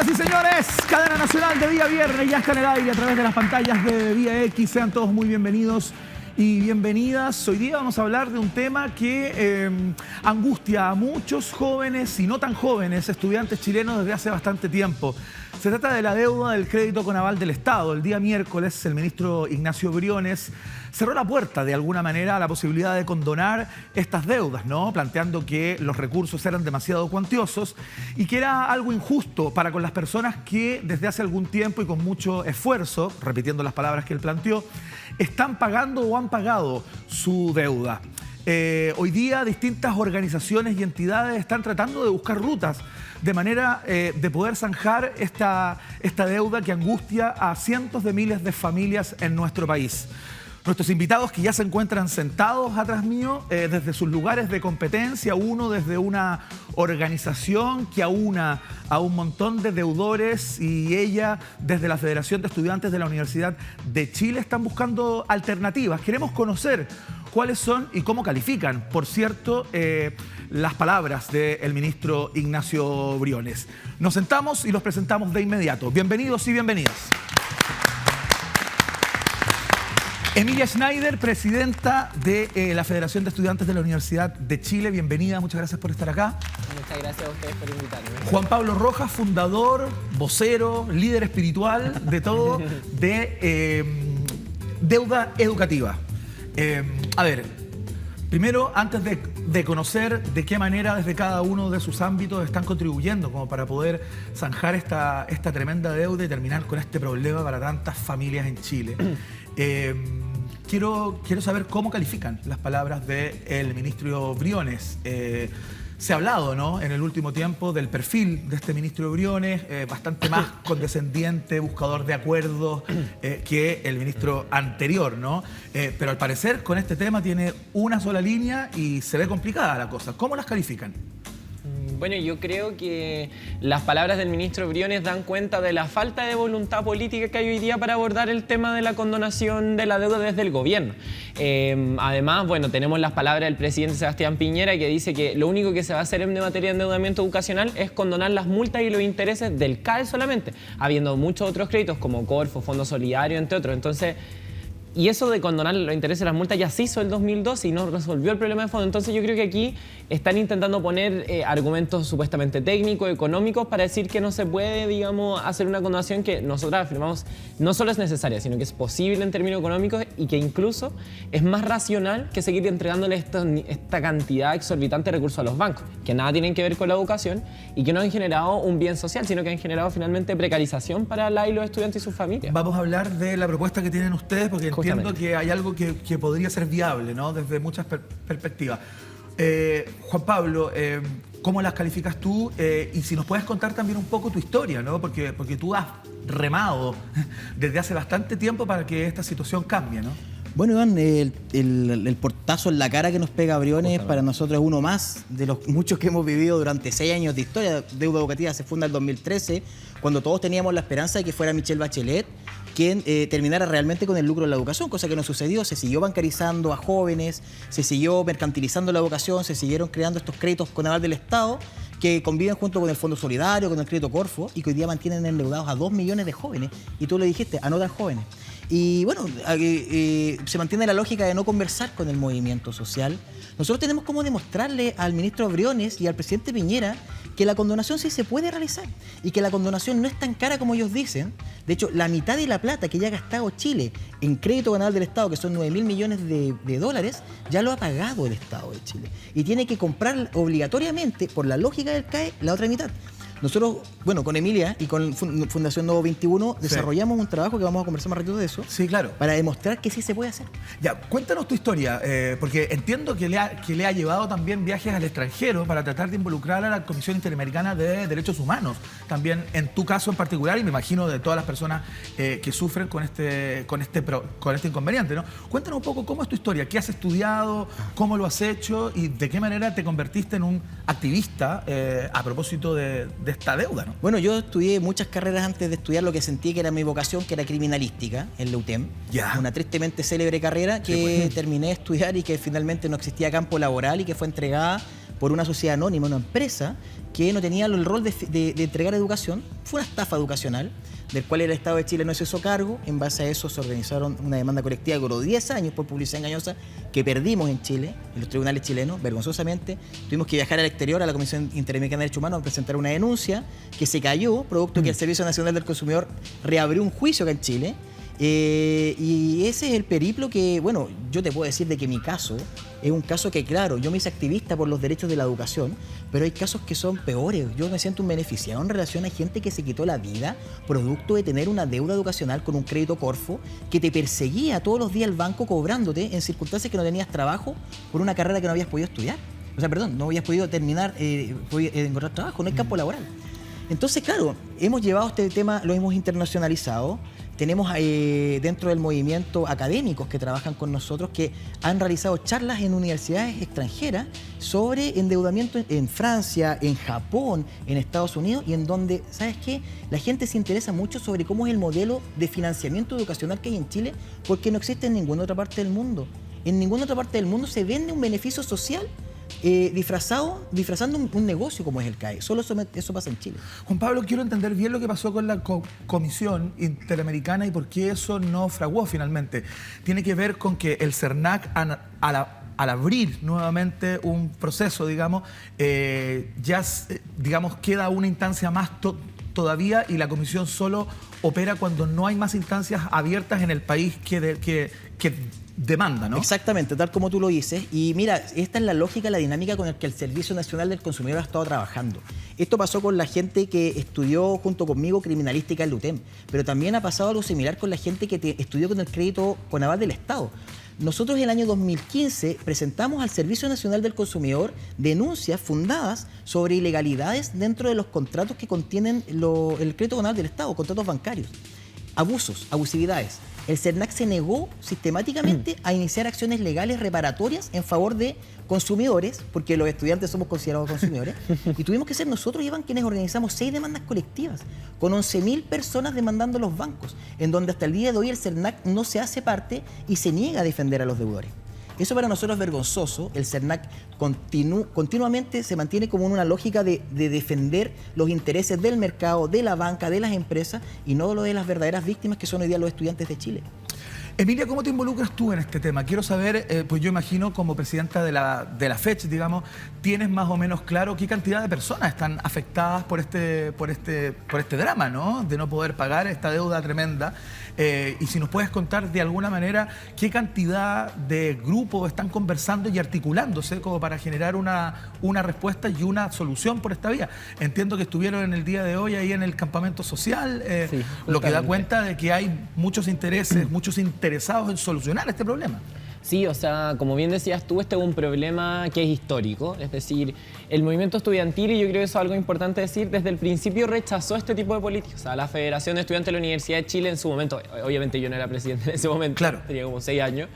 Señoras y señores, cadena nacional de día viernes ya está en el aire a través de las pantallas de Vía X. Sean todos muy bienvenidos y bienvenidas. Hoy día vamos a hablar de un tema que angustia a muchos jóvenes y no tan jóvenes estudiantes chilenos desde hace bastante tiempo. Se trata de la deuda del crédito con aval del Estado. El día miércoles el ministro Ignacio Briones cerró la puerta de alguna manera a la posibilidad de condonar estas deudas, ¿no? Planteando que los recursos eran demasiado cuantiosos y que era algo injusto para con las personas que desde hace algún tiempo y con mucho esfuerzo, repitiendo las palabras que él planteó, están pagando o han pagado su deuda. Hoy día distintas organizaciones y entidades están tratando de buscar rutas de manera de poder zanjar esta deuda que angustia a cientos de miles de familias en nuestro país. Nuestros invitados que ya se encuentran sentados atrás mío, desde sus lugares de competencia, uno desde una organización que aúna a un montón de deudores y ella desde la Federación de Estudiantes de la Universidad de Chile, están buscando alternativas. Queremos conocer cuáles son y cómo califican, por cierto, las palabras del ministro Ignacio Briones. Nos sentamos y los presentamos de inmediato. Bienvenidos y bienvenidas. Emilia Schneider, presidenta de la Federación de Estudiantes de la Universidad de Chile. Bienvenida, muchas gracias por estar acá. Muchas gracias a ustedes por invitarme. Juan Pablo Rojas, fundador, vocero, líder espiritual de todo, de Deuda Educativa. A ver, primero, antes de conocer de qué manera desde cada uno de sus ámbitos están contribuyendo como para poder zanjar esta tremenda deuda y terminar con este problema para tantas familias en Chile. Quiero saber cómo califican las palabras del ministro Briones. Se ha hablado, ¿no?, en el último tiempo del perfil de este ministro Briones, bastante más condescendiente, buscador de acuerdos que el ministro anterior, ¿no? Pero al parecer con este tema tiene una sola línea y se ve complicada la cosa. ¿Cómo las califican? Bueno, yo creo que las palabras del ministro Briones dan cuenta de la falta de voluntad política que hay hoy día para abordar el tema de la condonación de la deuda desde el gobierno. Además, bueno, tenemos las palabras del presidente Sebastián Piñera, que dice que lo único que se va a hacer en materia de endeudamiento educacional es condonar las multas y los intereses del CAE solamente, habiendo muchos otros créditos como Corfo, Fondo Solidario, entre otros. Entonces, y eso de condonar los intereses de las multas ya se hizo en el 2012 y no resolvió el problema de fondo. Entonces yo creo que aquí están intentando poner argumentos supuestamente técnicos, económicos, para decir que no se puede, digamos, hacer una condonación que nosotros afirmamos no solo es necesaria, sino que es posible en términos económicos y que incluso es más racional que seguir entregándole esta cantidad exorbitante de recursos a los bancos, que nada tienen que ver con la educación y que no han generado un bien social, sino que han generado finalmente precarización para la y los estudiantes y sus familias. Vamos a hablar de la propuesta que tienen ustedes, porque entiendo que hay algo que podría ser viable, ¿no?, desde muchas perspectivas. Juan Pablo, ¿cómo las calificas tú? Y si nos puedes contar también un poco tu historia, ¿no? Porque tú has remado desde hace bastante tiempo para que esta situación cambie, ¿no? Bueno, Iván, el portazo en la cara que nos pega Briones para nosotros es uno más de los muchos que hemos vivido durante 6 años de historia. Deuda Educativa se funda en el 2013, cuando todos teníamos la esperanza de que fuera Michelle Bachelet quien terminara realmente con el lucro de la educación, cosa que no sucedió. Se siguió bancarizando a jóvenes, se siguió mercantilizando la educación, se siguieron creando estos créditos con aval del Estado que conviven junto con el Fondo Solidario, con el crédito Corfo, y que hoy día mantienen endeudados a 2 millones de jóvenes, y tú lo dijiste, a no tan jóvenes. Y bueno, se mantiene la lógica de no conversar con el movimiento social. Nosotros tenemos como demostrarle al ministro Briones y al presidente Piñera que la condonación sí se puede realizar y que la condonación no es tan cara como ellos dicen. De hecho, la mitad de la plata que ya ha gastado Chile en crédito con aval del Estado, que son 9.000 millones de dólares, ya lo ha pagado el Estado de Chile. Y tiene que comprar obligatoriamente, por la lógica del CAE, la otra mitad. Nosotros, bueno, con Emilia y con Fundación Nuevo 21 desarrollamos un trabajo que vamos a conversar más ratito de eso. Sí, claro. Para demostrar que sí se puede hacer. Ya, cuéntanos tu historia, porque entiendo que le ha llevado también viajes al extranjero para tratar de involucrar a la Comisión Interamericana de Derechos Humanos. También en tu caso en particular, y me imagino de todas las personas que sufren con este inconveniente, ¿no? Cuéntanos un poco cómo es tu historia, qué has estudiado, cómo lo has hecho y de qué manera te convertiste en un activista a propósito de esta deuda, ¿no? Bueno, yo estudié muchas carreras antes de estudiar lo que sentí que era mi vocación, que era criminalística, en la UTEM. Ya. Una tristemente célebre carrera que terminé de estudiar y que finalmente no existía campo laboral y que fue entregada por una sociedad anónima, una empresa, que no tenía el rol de entregar educación. Fue una estafa educacional, del cual el Estado de Chile no se hizo cargo. En base a eso se organizaron una demanda colectiva que duró 10 años por publicidad engañosa, que perdimos en Chile, en los tribunales chilenos, vergonzosamente. Tuvimos que viajar al exterior, a la Comisión Interamericana de Derechos Humanos, a presentar una denuncia que se cayó, producto que el Servicio Nacional del Consumidor reabrió un juicio acá en Chile. Y ese es el periplo que, bueno, yo te puedo decir de que mi caso es un caso que, claro, yo me hice activista por los derechos de la educación, pero hay casos que son peores. Yo me siento un beneficiado en relación a gente que se quitó la vida producto de tener una deuda educacional con un crédito Corfo que te perseguía todos los días el banco cobrándote en circunstancias que no tenías trabajo por una carrera que no habías podido estudiar. O sea, perdón, no habías podido terminar, encontrar trabajo, no hay campo laboral. Entonces, claro, hemos llevado este tema, lo hemos internacionalizado. Tenemos dentro del movimiento académicos que trabajan con nosotros que han realizado charlas en universidades extranjeras sobre endeudamiento en Francia, en Japón, en Estados Unidos, y en donde, ¿sabes qué? La gente se interesa mucho sobre cómo es el modelo de financiamiento educacional que hay en Chile, porque no existe en ninguna otra parte del mundo. En ninguna otra parte del mundo se vende un beneficio social disfrazando un negocio como es el CAE. Solo eso pasa en Chile. Juan Pablo, quiero entender bien lo que pasó con la Comisión Interamericana y por qué eso no fraguó finalmente. Tiene que ver con que el CERNAC, al abrir nuevamente un proceso, digamos, digamos, queda una instancia más todavía, y la comisión solo opera cuando no hay más instancias abiertas en el país que demanda, ¿no? Exactamente, tal como tú lo dices. Y mira, esta es la lógica, la dinámica con la que el Servicio Nacional del Consumidor ha estado trabajando. Esto pasó con la gente que estudió junto conmigo criminalística en la UTEM, pero también ha pasado algo similar con la gente que estudió con el crédito con aval del Estado. Nosotros en el año 2015 presentamos al Servicio Nacional del Consumidor denuncias fundadas sobre ilegalidades dentro de los contratos que contienen el crédito con aval del Estado, contratos bancarios. Abusos, abusividades. El CERNAC se negó sistemáticamente a iniciar acciones legales reparatorias en favor de consumidores, porque los estudiantes somos considerados consumidores, y tuvimos que ser nosotros, Iván, quienes organizamos 6 demandas colectivas, con 11.000 personas demandando a los bancos, en donde hasta el día de hoy el CERNAC no se hace parte y se niega a defender a los deudores. Eso para nosotros es vergonzoso. El CERNAC continuamente se mantiene como en una lógica de defender los intereses del mercado, de la banca, de las empresas, y no lo de las verdaderas víctimas que son hoy día los estudiantes de Chile. Emilia, ¿cómo te involucras tú en este tema? Quiero saber, pues yo imagino como presidenta de la FECH, digamos, tienes más o menos claro qué cantidad de personas están afectadas por este drama, ¿no? De no poder pagar esta deuda tremenda. Y si nos puedes contar de alguna manera qué cantidad de grupos están conversando y articulándose como para generar una respuesta y una solución por esta vía. Entiendo que estuvieron en el día de hoy ahí en el campamento social, sí, lo que da cuenta de que hay muchos intereses, muchos interesados en solucionar este problema. Sí, o sea, como bien decías tú, este es un problema que es histórico. Es decir, el movimiento estudiantil, y yo creo que eso es algo importante decir, desde el principio rechazó este tipo de políticas. O sea, la Federación de Estudiantes de la Universidad de Chile en su momento, obviamente yo no era presidente en ese momento, claro, tenía como 6 años,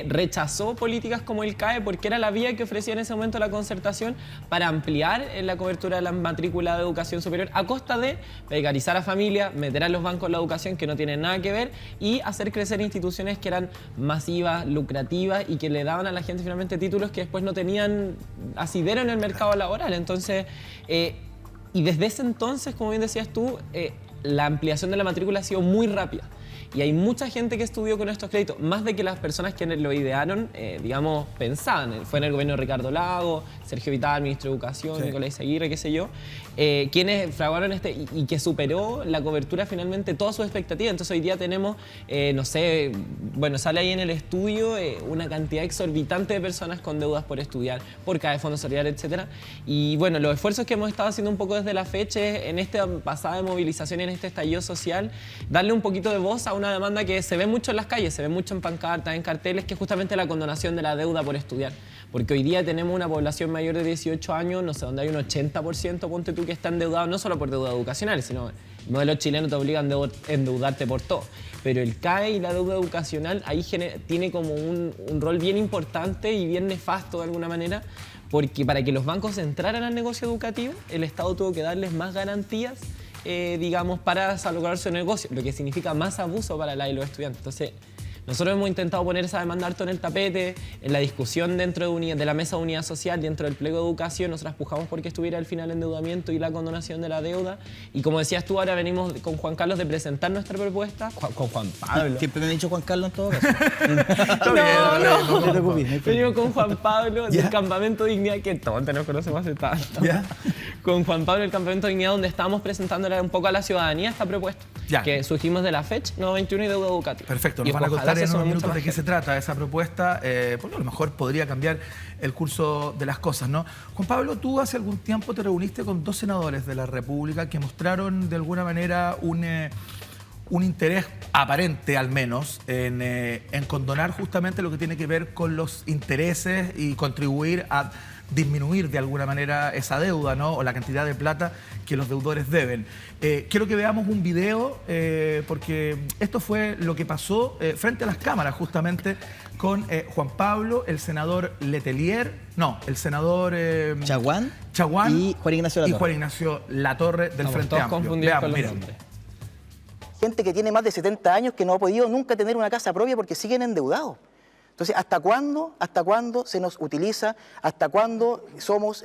rechazó políticas como el CAE porque era la vía que ofrecía en ese momento la concertación para ampliar la cobertura de la matrícula de educación superior a costa de precarizar a familias, meter a los bancos en la educación que no tienen nada que ver y hacer crecer instituciones que eran masivas, lucrativas y que le daban a la gente finalmente títulos que después no tenían asidero en el mercado laboral. Entonces, y desde ese entonces, como bien decías tú, la ampliación de la matrícula ha sido muy rápida. Y hay mucha gente que estudió con estos créditos, más de que las personas que lo idearon, digamos, pensaban. Fue en el gobierno de Ricardo Lagos, Sergio Vital, ministro de Educación, sí, Nicolás Aguirre, qué sé yo, quienes fraguaron y que superó la cobertura finalmente todas sus expectativas. Entonces hoy día tenemos, no sé, bueno, sale ahí en el estudio una cantidad exorbitante de personas con deudas por estudiar, por cada fondo solidario, etcétera. Y bueno, los esfuerzos que hemos estado haciendo un poco desde la fecha en esta pasada de movilización y en este estallido social, darle un poquito de voz a una demanda que se ve mucho en las calles, se ve mucho en pancartas, en carteles, que es justamente la condonación de la deuda por estudiar. Porque hoy día tenemos una población mayor de 18 años, no sé, donde hay un 80%, ponte tú, que está endeudado, no solo por deuda educacional, sino el modelo chileno te obliga a endeudarte por todo. Pero el CAE y la deuda educacional ahí tiene como un rol bien importante y bien nefasto de alguna manera, porque para que los bancos entraran al negocio educativo, el Estado tuvo que darles más garantías, digamos, para salvaguardar su negocio, lo que significa más abuso para los estudiantes. Entonces, Nosotros hemos intentado poner esa demanda harto en el tapete, en la discusión dentro de la mesa de unidad social, dentro del pliego de educación. Nosotros pujamos porque estuviera al final el endeudamiento y la condonación de la deuda. Y como decías tú, ahora venimos con Juan Carlos de presentar nuestra propuesta. Con Juan Pablo. Siempre me han dicho Juan Carlos en todo caso. No. No te preocupes. Venimos con Juan Pablo del Campamento Dignidad, que todos nos conocemos hace tanto. Con Juan Pablo del Campamento Dignidad, donde estábamos presentándole un poco a la ciudadanía esta propuesta que surgimos de la FECH 921 y deuda educativa. Perfecto, nos van a contar en unos minutos de qué se trata esa propuesta, porque a lo mejor podría cambiar el curso de las cosas, ¿no? Juan Pablo, tú hace algún tiempo te reuniste con 2 senadores de la República que mostraron de alguna manera un interés aparente, al menos, en condonar justamente lo que tiene que ver con los intereses y contribuir a disminuir de alguna manera esa deuda, ¿no? O la cantidad de plata que los deudores deben. Quiero que veamos un video, porque esto fue lo que pasó frente a las cámaras, justamente, con Juan Pablo, el senador Letelier, el senador Chaguán y Juan Ignacio Latorre del Frente Amplio. Veamos, miren. Gente que tiene más de 70 años que no ha podido nunca tener una casa propia porque siguen endeudados. Entonces, ¿hasta cuándo se nos utiliza? ¿Hasta cuándo somos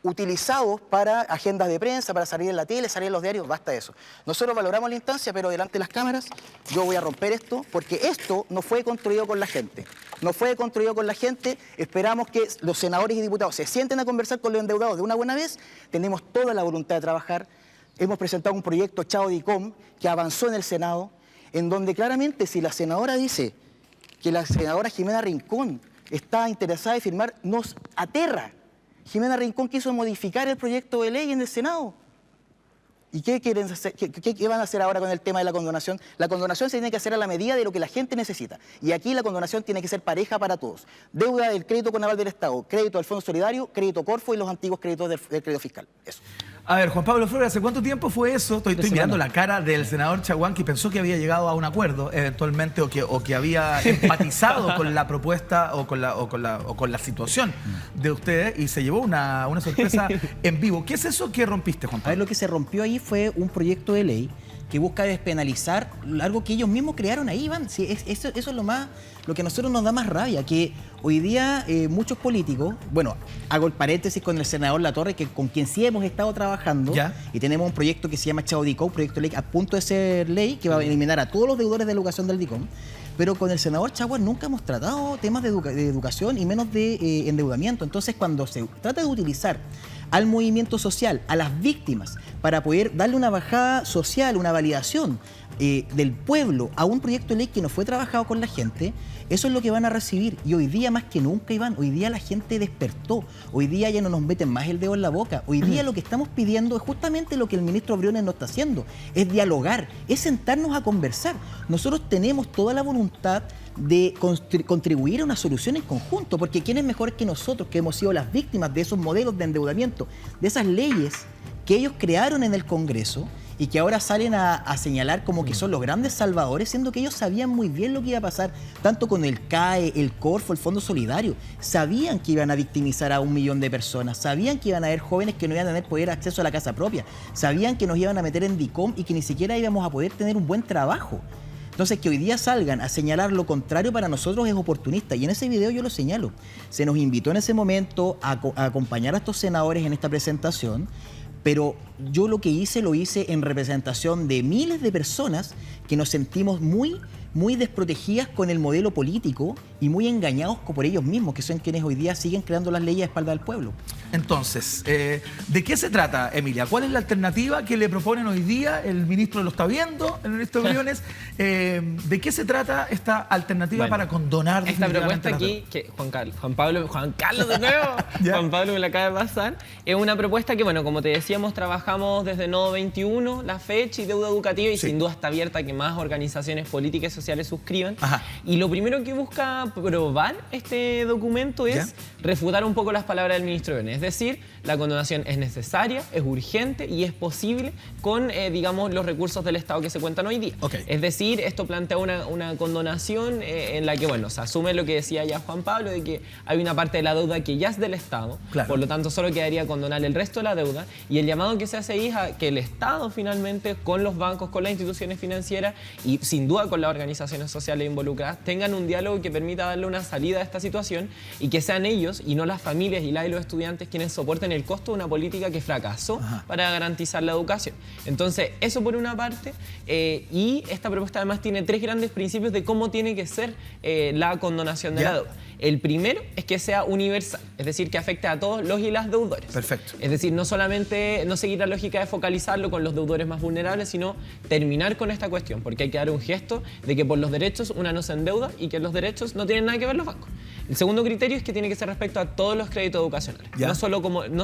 utilizados para agendas de prensa, para salir en la tele, salir en los diarios? Basta eso. Nosotros valoramos la instancia, pero delante de las cámaras yo voy a romper esto, porque esto no fue construido con la gente. No fue construido con la gente. Esperamos que los senadores y diputados se sienten a conversar con los endeudados de una buena vez. Tenemos toda la voluntad de trabajar. Hemos presentado un proyecto Chao-DICOM que avanzó en el Senado, en donde claramente si la senadora dice que la senadora Jimena Rincón está interesada en firmar, nos aterra. Jimena Rincón quiso modificar el proyecto de ley en el Senado. ¿Y qué quieren hacer? ¿Qué van a hacer ahora con el tema de la condonación? La condonación se tiene que hacer a la medida de lo que la gente necesita. Y aquí la condonación tiene que ser pareja para todos. Deuda del crédito con aval del Estado, crédito del Fondo Solidario, crédito Corfo y los antiguos créditos del crédito fiscal. Eso. A ver, Juan Pablo Flores, ¿hace cuánto tiempo fue eso? Estoy mirando la cara del senador Chaguán, que pensó que había llegado a un acuerdo eventualmente o que había empatizado con la propuesta o con la situación de ustedes y se llevó una sorpresa en vivo. ¿Qué es eso que rompiste, Juan Pablo? A ver, lo que se rompió ahí fue un proyecto de ley que busca despenalizar algo que ellos mismos crearon ahí, Iván. Sí, eso es lo que a nosotros nos da más rabia, que hoy día muchos políticos, bueno, hago el paréntesis con el senador Latorre, con quien sí hemos estado trabajando, y tenemos un proyecto que se llama Chao-DICOM, proyecto de ley a punto de ser ley, que va a eliminar a todos los deudores de educación del DICOM. Pero con el senador Chaguán nunca hemos tratado temas de educación y menos de endeudamiento. Entonces, cuando se trata de utilizar al movimiento social, a las víctimas, para poder darle una bajada social, una validación del pueblo a un proyecto de ley que no fue trabajado con la gente, eso es lo que van a recibir. Y hoy día más que nunca, Iván, hoy día la gente despertó. Hoy día ya no nos meten más el dedo en la boca. Hoy día lo que estamos pidiendo es justamente lo que el ministro Briones no está haciendo. Es dialogar, es sentarnos a conversar. Nosotros tenemos toda la voluntad de contribuir a una solución en conjunto, porque ¿quién es mejor que nosotros, que hemos sido las víctimas de esos modelos de endeudamiento, de esas leyes que ellos crearon en el Congreso y que ahora salen a señalar como que son los grandes salvadores, siendo que ellos sabían muy bien lo que iba a pasar, tanto con el CAE, el Corfo, el Fondo Solidario? Sabían que iban a victimizar a 1 millón de personas, sabían que iban a haber jóvenes que no iban a tener poder acceso a la casa propia, sabían que nos iban a meter en DICOM y que ni siquiera íbamos a poder tener un buen trabajo. Entonces, que hoy día salgan a señalar lo contrario para nosotros es oportunista. Y en ese video yo lo señalo. Se nos invitó en ese momento a acompañar a estos senadores en esta presentación, pero yo lo que hice, lo hice en representación de miles de personas que nos sentimos muy desprotegidas con el modelo político y muy engañados por ellos mismos, que son quienes hoy día siguen creando las leyes a espalda del pueblo. Entonces, ¿de qué se trata, Emilia? ¿Cuál es la alternativa que le proponen hoy día? El ministro lo está viendo, el ministro Briones. ¿De qué se trata esta alternativa para condonar? Esta propuesta aquí, que Juan Carlos de nuevo, Juan Pablo me la acaba de pasar, es una propuesta que, bueno, como te decíamos, trabajamos desde Nodo 21, la fecha y deuda educativa, y sin duda está abierta a que más organizaciones políticas y sociales suscriban. Y lo primero que busca aprobar este documento es refutar un poco las palabras del ministro Briones. Es decir, la condonación es necesaria, es urgente y es posible con, digamos, los recursos del Estado que se cuentan hoy día. Es decir, esto plantea una condonación en la que, bueno, se asume lo que decía ya Juan Pablo, de que hay una parte de la deuda que ya es del Estado, por lo tanto solo quedaría condonar el resto de la deuda, y el llamado que se hace ahí es a que el Estado finalmente, con los bancos, con las instituciones financieras y sin duda con las organizaciones sociales involucradas, tengan un diálogo que permita darle una salida a esta situación y que sean ellos y no las familias y los estudiantes quienes soporten el costo de una política que fracasó para garantizar la educación. Entonces, eso por una parte, y esta propuesta además tiene 3 grandes principios de cómo tiene que ser la condonación de la deuda. El primero es que sea universal, es decir, que afecte a todos los y las deudores. Perfecto. Es decir, no solamente no seguir la lógica de focalizarlo con los deudores más vulnerables, sino terminar con esta cuestión, porque hay que dar un gesto de que por los derechos una no se endeuda y que los derechos no tienen nada que ver los bancos. El segundo criterio es que tiene que ser respecto a todos los créditos educacionales, no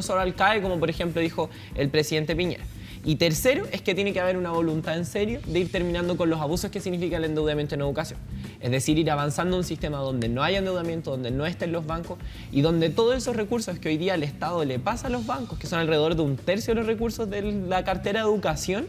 solo al CAE, como por ejemplo dijo el presidente Piñera. Y tercero es que tiene que haber una voluntad en serio de ir terminando con los abusos que significa el endeudamiento en educación. Es decir, ir avanzando en un sistema donde no haya endeudamiento, donde no estén los bancos y donde todos esos recursos que hoy día el Estado le pasa a los bancos, que son alrededor de 1/3 de los recursos de la cartera de educación,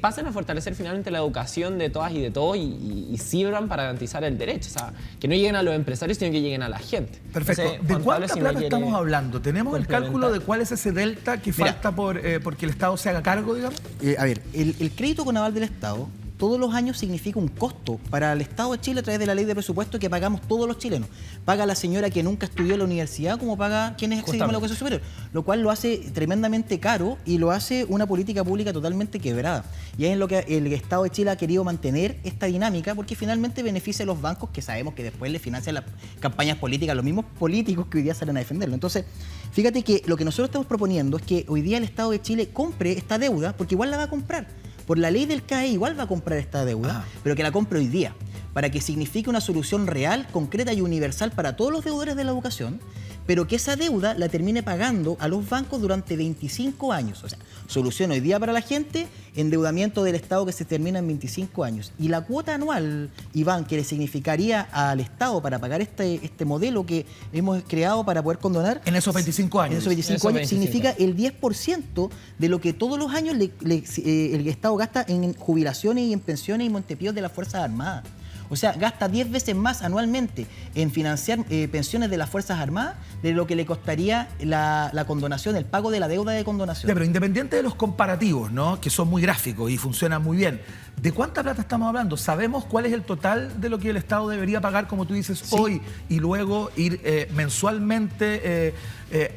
pasen a fortalecer finalmente la educación de todas y de todos y sirvan para garantizar el derecho. O sea, que no lleguen a los empresarios, sino que lleguen a la gente. Perfecto. Entonces, ¿De cuánta plata estamos hablando? ¿Tenemos el cálculo de cuál es ese delta que falta porque el Estado se haga cargo, digamos? A ver, el crédito con aval del Estado todos los años significa un costo para el Estado de Chile a través de la ley de presupuesto que pagamos todos los chilenos. Paga la señora que nunca estudió en la universidad como paga quienes accedimos a la educación superior, lo cual lo hace tremendamente caro y lo hace una política pública totalmente quebrada. Y es en lo que el Estado de Chile ha querido mantener esta dinámica porque finalmente beneficia a los bancos que sabemos que después le financian las campañas políticas, los mismos políticos que hoy día salen a defenderlo. Entonces, fíjate que lo que nosotros estamos proponiendo es que hoy día el Estado de Chile compre esta deuda porque igual la va a comprar. Por la ley del CAE igual va a comprar esta deuda, pero que la compre hoy día, para que signifique una solución real, concreta y universal para todos los deudores de la educación, pero que esa deuda la termine pagando a los bancos durante 25 años. O sea, solución hoy día para la gente, endeudamiento del Estado que se termina en 25 años. Y la cuota anual, Iván, que le significaría al Estado para pagar este modelo que hemos creado para poder condonar... En esos 25 años. En esos 25 años significa el 10% de lo que todos los años el Estado gasta en jubilaciones y en pensiones y montepíos de las Fuerzas Armadas. O sea, gasta 10 veces más anualmente en financiar pensiones de las Fuerzas Armadas de lo que le costaría la condonación, el pago de la deuda de condonación. Ya, pero independiente de los comparativos, ¿no?, que son muy gráficos y funcionan muy bien, ¿de cuánta plata estamos hablando? ¿Sabemos cuál es el total de lo que el Estado debería pagar, como tú dices, hoy y luego ir mensualmente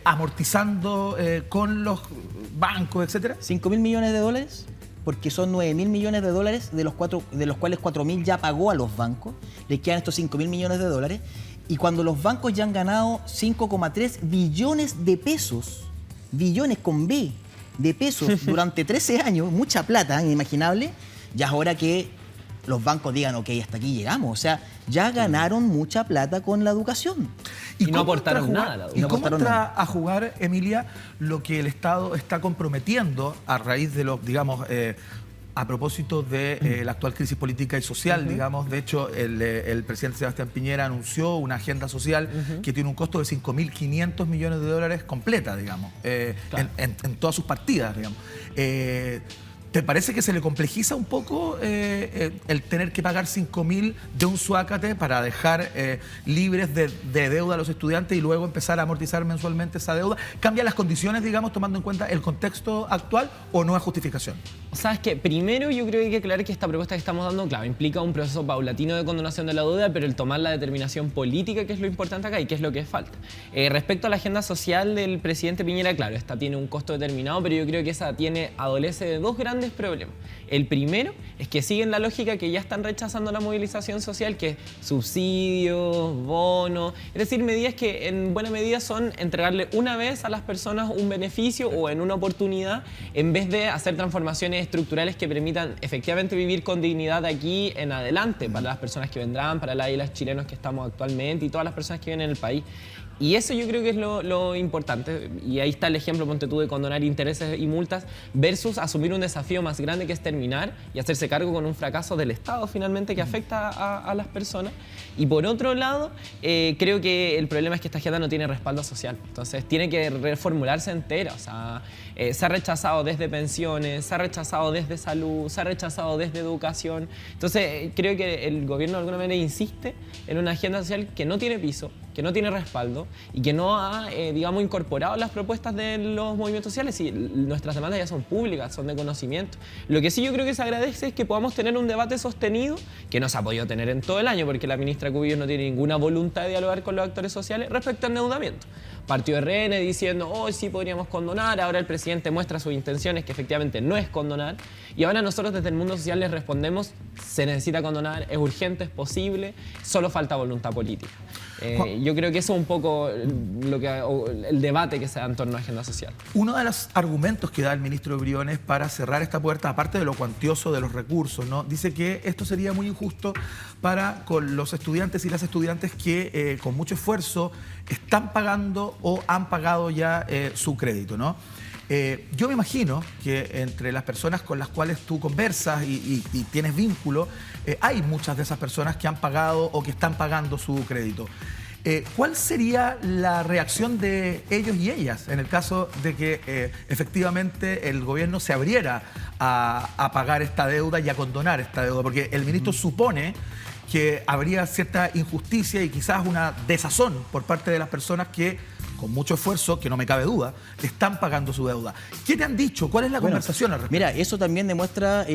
amortizando con los bancos, etcétera? $5.000 millones. Porque son $9.000 millones, de los cuales 4.000 ya pagó a los bancos, les quedan estos $5.000 millones, y cuando los bancos ya han ganado 5,3 billones de pesos, billones con B, de pesos durante 13 años, mucha plata, inimaginable, ya es hora que los bancos digan, ok, hasta aquí llegamos. O sea, ya ganaron mucha plata con la educación. Y no aportaron nada. ¿Y cómo entra a jugar, Emilia, lo que el Estado está comprometiendo a raíz de los, digamos, a propósito de la actual crisis política y social, digamos? De hecho, el presidente Sebastián Piñera anunció una agenda social que tiene un costo de $5.500 millones completa, digamos, en todas sus partidas, digamos. ¿Te parece que se le complejiza un poco el tener que pagar 5.000 de un suácate para dejar libres de deuda a los estudiantes y luego empezar a amortizar mensualmente esa deuda? ¿Cambia las condiciones, digamos, tomando en cuenta el contexto actual o no es justificación? O sea, es que primero yo creo que hay que aclarar que esta propuesta que estamos dando, claro, implica un proceso paulatino de condonación de la deuda, pero el tomar la determinación política, que es lo importante acá y que es lo que falta. Respecto a la agenda social del presidente Piñera, claro, esta tiene un costo determinado, pero yo creo que esa adolece de dos grandes problemas. El primero es que siguen la lógica que ya están rechazando la movilización social, que es subsidios, bonos, es decir, medidas que en buena medida son entregarle una vez a las personas un beneficio o en una oportunidad, en vez de hacer transformaciones estructurales que permitan efectivamente vivir con dignidad de aquí en adelante para las personas que vendrán, para las y las chilenos que estamos actualmente y todas las personas que viven en el país. Y eso yo creo que es lo importante. Y ahí está el ejemplo, ponte tú, de condonar intereses y multas versus asumir un desafío más grande que es terminar y hacerse cargo con un fracaso del Estado finalmente que afecta a las personas. Y por otro lado, creo que el problema es que esta agenda no tiene respaldo social. Entonces tiene que reformularse entera. O sea, se ha rechazado desde pensiones, se ha rechazado desde salud, se ha rechazado desde educación. Entonces creo que el gobierno de alguna manera insiste en una agenda social que no tiene piso, que no tiene respaldo y que no ha, digamos, incorporado las propuestas de los movimientos sociales. Y nuestras demandas ya son públicas, son de conocimiento. Lo que sí yo creo que se agradece es que podamos tener un debate sostenido, que no se ha podido tener en todo el año, porque la ministra Cubillos no tiene ninguna voluntad de dialogar con los actores sociales respecto al endeudamiento. Partió RN diciendo, oh, sí podríamos condonar, ahora el presidente muestra sus intenciones, que efectivamente no es condonar, y ahora nosotros desde el mundo social les respondemos, se necesita condonar, es urgente, es posible, solo falta voluntad política. Yo creo que eso es un poco el debate que se da en torno a la agenda social. Uno de los argumentos que da el ministro Briones para cerrar esta puerta, aparte de lo cuantioso de los recursos, ¿no? Dice que esto sería muy injusto con los estudiantes y las estudiantes que con mucho esfuerzo están pagando o han pagado ya su crédito, ¿no? Yo me imagino que entre las personas con las cuales tú conversas y tienes vínculo, hay muchas de esas personas que han pagado o que están pagando su crédito. ¿Cuál sería la reacción de ellos y ellas en el caso de que efectivamente el gobierno se abriera a pagar esta deuda y a condonar esta deuda? Porque el ministro supone que habría cierta injusticia y quizás una desazón por parte de las personas que, con mucho esfuerzo, que no me cabe duda, están pagando su deuda. ¿Qué te han dicho? ¿Cuál es la conversación al respecto? Mira, eso también demuestra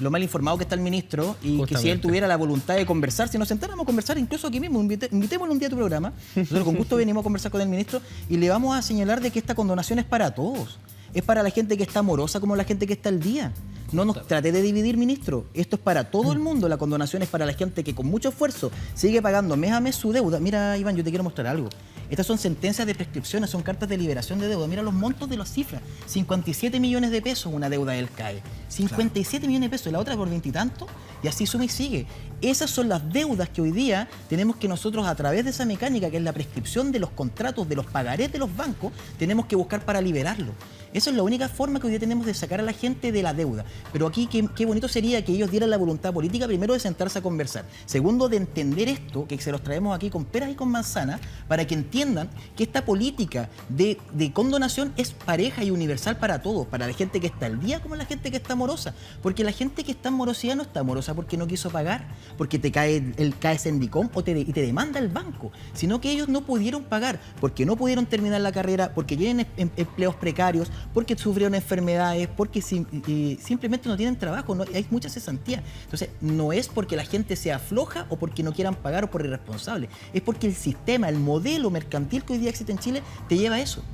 lo mal informado que está el ministro y justamente, que si él tuviera la voluntad de conversar, si nos sentáramos a conversar incluso aquí mismo, invitémoslo un día a tu programa, nosotros con gusto venimos a conversar con el ministro y le vamos a señalar de que esta condonación es para todos. Es para la gente que está morosa como la gente que está al día. No nos trate de dividir, ministro. Esto es para todo el mundo. La condonación es para la gente que con mucho esfuerzo sigue pagando mes a mes su deuda. Mira, Iván, yo te quiero mostrar algo. Estas son sentencias de prescripciones, son cartas de liberación de deuda. Mira los montos de las cifras. 57 millones de pesos una deuda del CAE. 57 millones de pesos y la otra por 20 y tanto. Y así suma y sigue. Esas son las deudas que hoy día tenemos que nosotros, a través de esa mecánica que es la prescripción de los contratos, de los pagarés de los bancos, tenemos que buscar para liberarlo. Esa es la única forma que hoy día tenemos de sacar a la gente de la deuda. Pero aquí qué bonito sería que ellos dieran la voluntad política, primero, de sentarse a conversar. Segundo, de entender esto, que se los traemos aquí con peras y con manzanas, para que entiendan que esta política de condonación es pareja y universal para todos, para la gente que está al día como la gente que está morosa. Porque la gente que está en morosidad no está morosa porque no quiso pagar, porque te cae el Sendicom y te demanda el banco, sino que ellos no pudieron pagar, porque no pudieron terminar la carrera, porque tienen empleos precarios, porque sufrieron enfermedades, porque simplemente no tienen trabajo, hay mucha cesantía. Entonces, no es porque la gente sea floja o porque no quieran pagar o por irresponsable, es porque el sistema, el modelo mercantil que hoy día existe en Chile, te lleva a eso.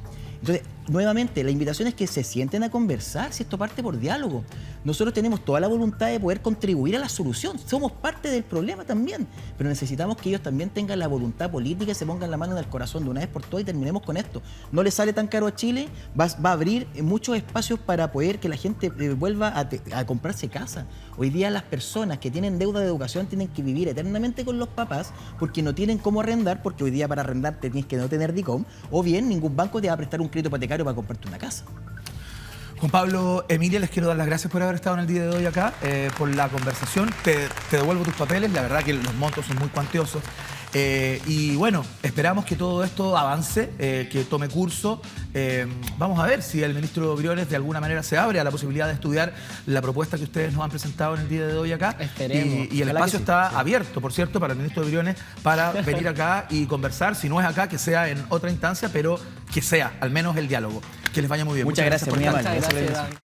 Entonces, nuevamente, la invitación es que se sienten a conversar, si esto parte por diálogo. Nosotros tenemos toda la voluntad de poder contribuir a la solución, somos parte del problema también, pero necesitamos que ellos también tengan la voluntad política y se pongan la mano en el corazón de una vez por todas y terminemos con esto. No le sale tan caro a Chile, va a abrir muchos espacios para poder que la gente vuelva a comprarse casa. Hoy día las personas que tienen deuda de educación tienen que vivir eternamente con los papás porque no tienen cómo arrendar, porque hoy día para arrendar tienes que no tener DICOM, o bien ningún banco te va a prestar un crédito hipotecario para comprarte una casa. Juan Pablo, Emilia, les quiero dar las gracias por haber estado en el día de hoy acá, por la conversación. Te devuelvo tus papeles, la verdad que los montos son muy cuantiosos. Y bueno, esperamos que todo esto avance, que tome curso. Vamos a ver si el ministro Briones de alguna manera se abre a la posibilidad de estudiar la propuesta que ustedes nos han presentado en el día de hoy acá. Esperemos. Y el espacio está abierto, por cierto, para el ministro Briones para venir acá y conversar. Si no es acá, que sea en otra instancia, pero que sea al menos el diálogo. Que les vaya muy bien. Muchas gracias, por muy estar. amable. Muchas gracias.